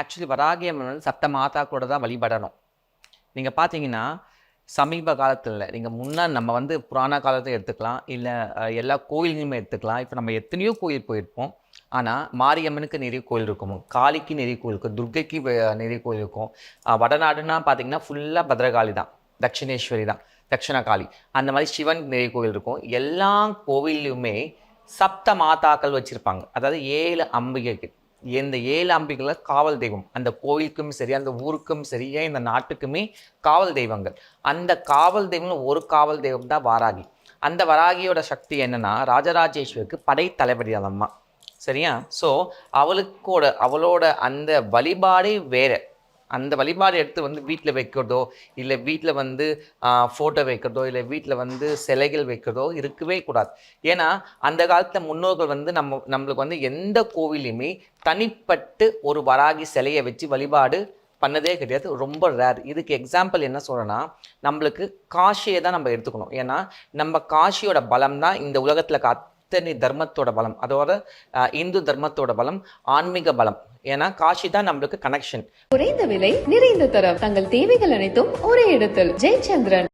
Actually Varahi Amman வந்து சப்த மாதா கூட தான் வழிபடணும். நீங்கள் பார்த்தீங்கன்னா சமீப காலத்தில் நீங்கள் முன்னாடி நம்ம வந்து புராண காலத்தை எடுத்துக்கலாம், இல்லை எல்லா கோயில்களுமே எடுத்துக்கலாம். இப்போ நம்ம எத்தனையோ கோயில் போயிருப்போம். ஆனால் மாரியம்மனுக்கு நிறைய கோயில் இருக்கும், காளிக்கு நிறைய கோயில் இருக்கும், துர்க்கைக்கு நிறைய கோயில் இருக்கும். வடநாடுன்னா பார்த்தீங்கன்னா ஃபுல்லாக பத்ரகாளி தான், தட்சிணேஸ்வரி தான், தட்சிண காளி. அந்த மாதிரி சிவன் நிறைய கோயில் இருக்கும். எல்லா கோவில்லையுமே சப்த மாதாக்கள் வச்சுருப்பாங்க. அதாவது 7 அம்பிகைகள். இந்த 7 அம்பிகளை காவல் தெய்வம். அந்த கோயிலுக்கும் சரி, அந்த ஊருக்கும் சரி, இந்த நாட்டுக்குமே காவல் தெய்வங்கள். அந்த காவல் தெய்வம் ஒரு காவல் தெய்வம் தான் வாராகி. அந்த வராகியோட சக்தி என்னன்னா, ராஜராஜேஸ்வருக்கு படை தளபதி அந்த அம்மா, சரியா? ஸோ அவளோட அந்த வழிபாடே வேறு. அந்த வழிபாடு எடுத்து வந்து வீட்டில் வைக்கிறதோ, இல்லை வீட்டில் வந்து ஃபோட்டோ வைக்கிறதோ, இல்லை வீட்டில் வந்து சிலைகள் வைக்கிறதோ இருக்கவே கூடாது. ஏன்னா அந்த காலத்தில் முன்னோர்கள் வந்து நம்மளுக்கு வந்து எந்த கோவிலையுமே தனிப்பட்டு ஒரு வராகி சிலையை வச்சு வழிபாடு பண்ணதே கிடையாது, ரொம்ப ரேர். இதுக்கு எக்ஸாம்பிள் என்ன சொல்கிறேன்னா, நம்மளுக்கு காஷியை தான் நம்ம எடுத்துக்கணும். ஏன்னா நம்ம காஷியோட பலம் தான் இந்த உலகத்தில் அத்தனை தர்மத்தோட பலம். அதோட இந்து தர்மத்தோட பலம், ஆன்மீக பலம். ஏன்னா காஷி தான் நம்மளுக்கு கனெக்ஷன். குறைந்த விலை, நிறைந்த தரம், தங்கள் தேவைகள் அனைத்தும் ஒரே இடத்தில். ஜெயச்சந்திரன்.